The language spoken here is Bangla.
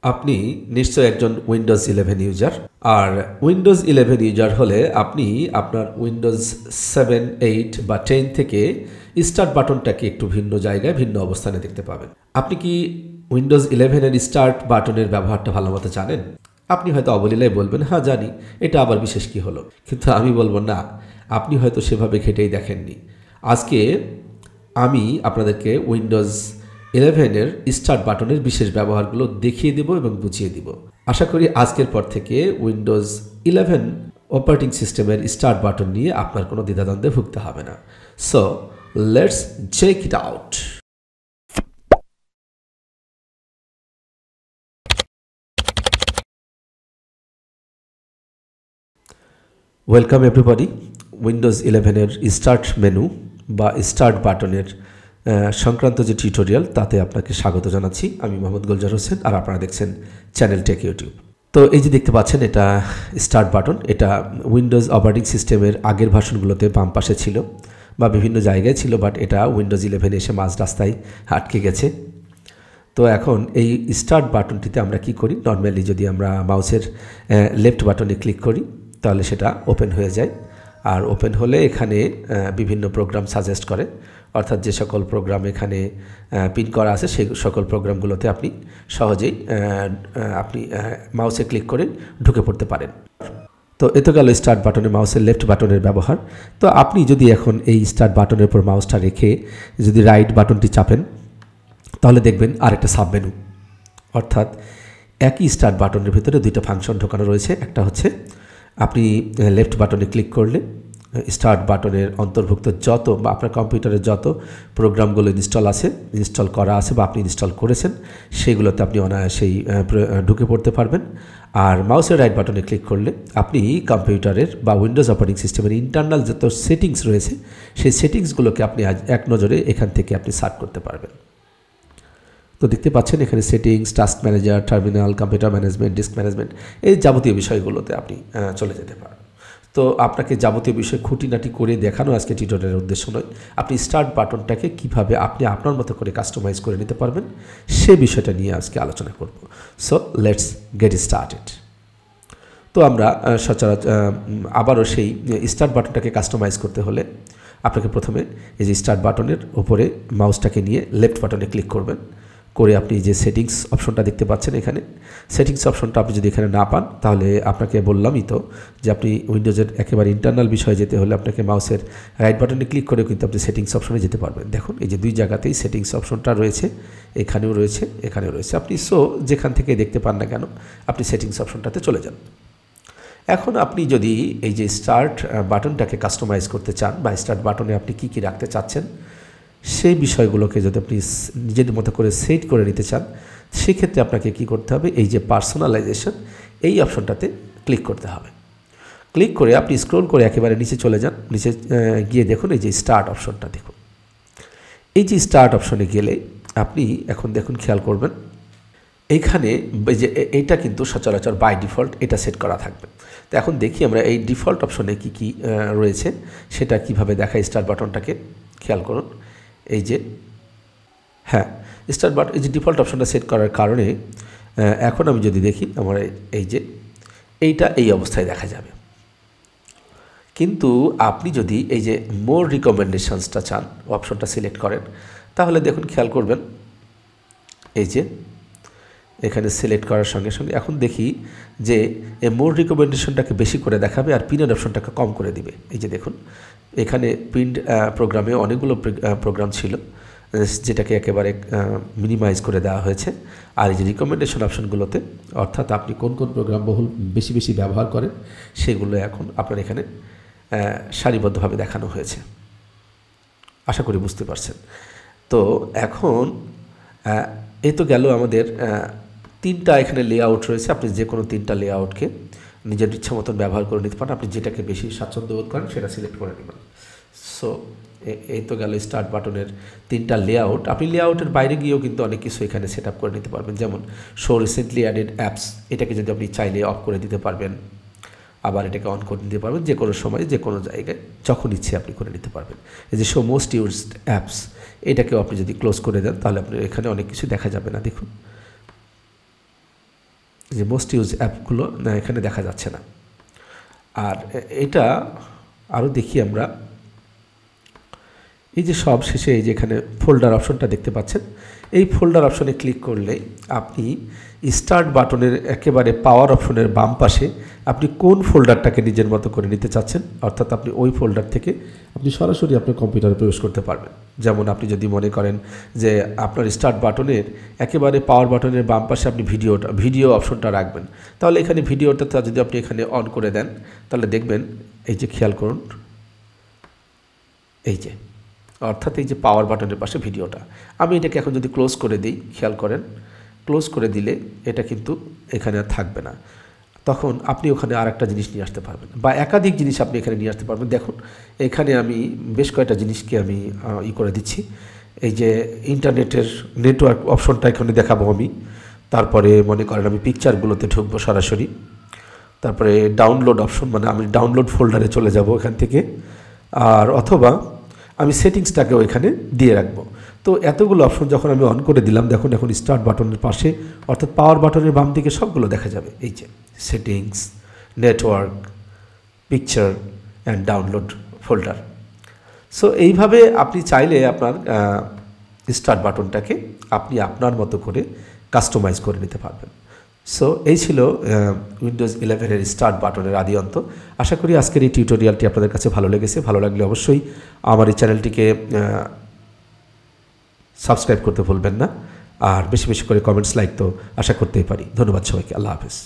আপনি নিশ্চয়ই একজন উইন্ডোজ 11 ইউজার। আর উইন্ডোজ 11 ইউজার হলে আপনি আপনার উইন্ডোজ 7, 8 বা 10 থেকে স্টার্ট বাটনটাকে একটু ভিন্ন জায়গায় ভিন্ন অবস্থানে দেখতে পাবেন। আপনি কি উইন্ডোজ 11 এর স্টার্ট বাটনের ব্যবহারটা ভালো মতো জানেন? আপনি হয়তো অবলীলায় বলবেন, হ্যাঁ জানি, এটা আবার বিশেষ কি হলো। কিন্তু আমি বলবো না, আপনি হয়তো সেভাবে ঘেটেই দেখেননি। আজকে আমি আপনাদেরকে উইন্ডোজ 11 এর স্টার্ট বাটনের বিশেষ ব্যবহারগুলো দেখিয়ে দেব এবং বুঝিয়ে দিব। আশা করি আজকের পর থেকে উইন্ডোজ 11 অপারেটিং সিস্টেমের স্টার্ট বাটন নিয়ে আপনার কোনো দ্বিধাদ্বন্দ্বে ভুগতে হবে না। So let's check it out. Welcome everybody. Windows 11 এর স্টার্ট মেনু বা স্টার্ট বাটনের সংক্রান্ত যে টিউটোরিয়াল তাতে আপনাকে স্বাগত জানাচ্ছি। আমি মোহাম্মদ গুলজার হোসেন, আর আপনারা দেখছেন চ্যানেল টেক ইউটিউব। তো এই যে দেখতে পাচ্ছেন, এটা স্টার্ট বাটন। এটা উইন্ডোজ অপারেটিং সিস্টেমের আগের ভার্সনগুলোতে বাম পাশে ছিল বা বিভিন্ন জায়গায় ছিল, বাট এটা উইন্ডোজ 11 এসে মাঝ রাস্তায় আটকে গেছে। তো এখন এই স্টার্ট বাটনটিতে আমরা কি করি, নর্মালি যদি আমরা মাউসের লেফট বাটনে ক্লিক করি তাহলে সেটা ওপেন হয়ে যায়। আর ওপেন হলে এখানে বিভিন্ন প্রোগ্রাম সাজেস্ট করে, অর্থাৎ যে সকল প্রোগ্রাম এখানে পিন করা আছে সেই সকল প্রোগ্রামগুলোতে আপনি সহজেই আপনি মাউসে ক্লিক করে ঢুকে পড়তে পারেন। তো এত গেল স্টার্ট বাটনে মাউসের লেফট বাটনের ব্যবহার। তো আপনি যদি এখন এই স্টার্ট বাটনের উপর মাউসটা রেখে যদি রাইট বাটনটি চাপেন তাহলে দেখবেন আরেকটা সাবমেনু, অর্থাৎ একই স্টার্ট বাটনের ভিতরে দুইটা ফাংশন ঢোকানো রয়েছে। একটা হচ্ছে আপনি লেফট বাটনে ক্লিক করলে স্টার্ট বাটনের অন্তর্ভুক্ত যত বা আপনার কম্পিউটারের যত প্রোগ্রামগুলো ইনস্টল করা আছে বা আপনি ইনস্টল করেছেন সেগুলোতে আপনি অনায়াসেই ঢুকে পড়তে পারবেন। আর মাউসের রাইট বাটনে ক্লিক করলে আপনি কম্পিউটারের বা উইন্ডোজ অপারেটিং সিস্টেমের ইন্টারনাল যত সেটিংস রয়েছে সেই সেটিংসগুলোকে আপনি এক নজরে এখান থেকে আপনি সার্চ করতে পারবেন। তো দেখতে পাচ্ছেন এখানে settings, task manager, terminal, computer management, disk management, এই যাবতীয় বিষয়গুলোতে আপনি চলে যেতে পারেন। তো আপনাকে যাবতীয় বিষয় খুঁটিনাটি করে দেখানো আজকে টিউটোরিয়ালের উদ্দেশ্য নয়। আপনি স্টার্ট বাটনটাকে কীভাবে আপনি আপনার মতো করে কাস্টমাইজ করে নিতে পারবেন সে বিষয়টা নিয়ে আজকে আলোচনা করব। So let's get started. তো আমরা সচরাচর আবারও সেই স্টার্ট বাটনটাকে কাস্টমাইজ করতে হলে আপনাকে প্রথমে এই যে স্টার্ট বাটনের উপরে মাউসটাকে নিয়ে লেফট বাটনে ক্লিক করবেন, করে আপনি যে সেটিংস অপশনটা দেখতে পাচ্ছেন এখানে, সেটিংস অপশনটা আপনি যদি এখানে না পান তাহলে আপনাকে বললামই তো যে আপনি উইন্ডোজের একেবারে ইন্টারনাল বিষয়ে যেতে হলে আপনাকে মাউসের রাইট বাটনে ক্লিক করেও কিন্তু আপনি সেটিংস অপশনে যেতে পারবেন। দেখুন এই যে দুই জায়গাতেই সেটিংস অপশনটা রয়েছে, এখানেও রয়েছে, এখানেও রয়েছে। আপনি যেখান থেকে দেখতে পান না কেন আপনি সেটিংস অপশনটাতে চলে যান। এখন আপনি যদি এই যে স্টার্ট বাটনটাকে কাস্টমাইজ করতে চান বা স্টার্ট বাটনে আপনি কী কী রাখতে চাচ্ছেন সেই বিষয়গুলোকে যদি আপনি নিজের মতো করে সেট করে নিতে চান সেক্ষেত্রে আপনাকে কি করতে হবে, এই যে পার্সোনালাইজেশন এই অপশনটাতে ক্লিক করতে হবে। ক্লিক করে আপনি স্ক্রল করে একেবারে নিচে চলে যান, নিচে গিয়ে দেখুন এই যে স্টার্ট অপশনটা দেখুন। এই যে স্টার্ট অপশনে গেলে আপনি এখন দেখুন, খেয়াল করবেন এইখানে যে এইটা কিন্তু সচরাচর বাই ডিফল্ট এটা সেট করা থাকবে। তো এখন দেখি আমরা এই ডিফল্ট অপশনে কি কি রয়েছে সেটা কিভাবে দেখায় স্টার্ট বাটনটাকে। খেয়াল করুন এই যে হ্যাঁ স্টার্ট বাটন এই যে ডিফল্ট অপশনটা সেট করার কারণে এখন আমি যদি দেখি আমার এই যে এইটা এই অবস্থায় দেখা যাবে। কিন্তু আপনি যদি এই যে মোর রিকমেন্ডেশনসটা চান অপশনটা সিলেক্ট করেন তাহলে দেখুন, খেয়াল করবেন এই যে এখানে সিলেক্ট করার সঙ্গে সঙ্গে এখন দেখি যে মোর রিকমেন্ডেশনটাকে বেশি করে দেখাবে আর পিনের অপশনটাকে কম করে দিবে। এই যে দেখুন এখানে প্রিন্ট প্রোগ্রামে অনেকগুলো প্রোগ্রাম ছিল যেটাকে একেবারে মিনিমাইজ করে দেওয়া হয়েছে। আর এই যে রিকমেন্ডেশন অপশনগুলোতে অর্থাৎ আপনি কোন কোন প্রোগ্রাম বেশি বেশি ব্যবহার করেন সেগুলো এখন আপনার এখানে সারিবদ্ধভাবে দেখানো হয়েছে। আশা করি বুঝতে পারছেন। তো এখন এই তো গেল আমাদের তিনটা এখানে লেআউট রয়েছে। আপনি যে কোনো তিনটা লেআউটকে নিজের ইচ্ছা মতন ব্যবহার করে নিতে পারেন। আপনি যেটাকে বেশি স্বাচ্ছন্দ্য বোধ করেন সেটা সিলেক্ট করে নেবেন। সো এই তো গেল স্টার্ট বাটনের তিনটা লেআউট। আপনি লেআউটের বাইরে গিয়েও কিন্তু অনেক কিছু এখানে সেট আপ করে নিতে পারবেন, যেমন শো রিসেন্টলি অ্যাডেড অ্যাপস, এটাকে যদি আপনি চাইলে অফ করে দিতে পারবেন, আবার এটাকে অন করে দিতে পারবেন। যে কোনো সময় যে কোনো জায়গায় যখন ইচ্ছে আপনি করে নিতে পারবেন। এই যে শো মোস্ট ইউজড অ্যাপস এটাকেও আপনি যদি ক্লোজ করে দেন তাহলে আপনি এখানে অনেক কিছু দেখা যাবে না। দেখুন যে মোস্ট ইউজ অ্যাপগুলো না এখানে দেখা যাচ্ছে না। আর এটা আরও দেখি আমরা, এই যে সব শেষে এই যে এখানে ফোল্ডার অপশনটা দেখতে পাচ্ছেন, এই ফোল্ডার অপশনে ক্লিক করলে আপনি স্টার্ট বাটনের একেবারে পাওয়ার অপশনের বাম পাশে আপনি কোন ফোল্ডারটাকে নিজের মতো করে নিতে চাচ্ছেন, অর্থাৎ আপনি ওই ফোল্ডার থেকে আপনি সরাসরি আপনার কম্পিউটারে প্রবেশ করতে পারবেন। যেমন আপনি যদি মনে করেন যে আপনার স্টার্ট বাটনের একেবারে পাওয়ার বাটনের বাম পাশে আপনি ভিডিও অপশনটা রাখবেন, তাহলে এখানে ভিডিওটা যদি আপনি এখানে অন করে দেন, তাহলে দেখবেন এই যে খেয়াল করুন, এই যে অর্থাৎ এই যে পাওয়ার বাটনের পাশে ভিডিওটা, আমি এটাকে এখন যদি ক্লোজ করে দিই, খেয়াল করেন ক্লোজ করে দিলে এটা কিন্তু এখানে আর থাকবে না। তখন আপনি ওখানে আর একটা জিনিস নিয়ে আসতে পারবেন বা একাধিক জিনিস আপনি এখানে নিয়ে আসতে পারবেন। দেখুন এখানে আমি বেশ কয়েকটা জিনিসকে আমি করে দিচ্ছি। এই যে ইন্টারনেটের নেটওয়ার্ক অপশনটা এখানে দেখাবো আমি, তারপরে মনে করেন আমি পিকচারগুলোতে ঢুকবো সরাসরি, তারপরে ডাউনলোড অপশন, মানে আমি ডাউনলোড ফোল্ডারে চলে যাব এখান থেকে, আর অথবা আমি সেটিংসটাকেও এখানে দিয়ে রাখবো। তো এতগুলো অপশন যখন আমি অন করে দিলাম, দেখুন এখন স্টার্ট বাটনের পাশে অর্থাৎ পাওয়ার বাটনের বাম দিকে সবগুলো দেখা যাবে, এই যে settings, network, picture and download folder. So এইভাবে আপনি চাইলে আপনার স্টার্ট বাটনটাকে আপনি আপনার মতো করে কাস্টমাইজ করে নিতে পারবেন। সো এই ছিল উইন্ডোজ 11-এর স্টার্ট বাটনের আদি অন্ত। আশা করি আজকের এই টিউটোরিয়ালটি আপনাদের কাছে ভালো লেগেছে। ভালো লাগলে অবশ্যই আমার এই চ্যানেলটিকে সাবস্ক্রাইব করতে ভুলবেন না, আর বেশি বেশি করে কমেন্টস লাইক তো আশা করতেই পারি। ধন্যবাদ সবাইকে, আল্লাহ হাফেজ।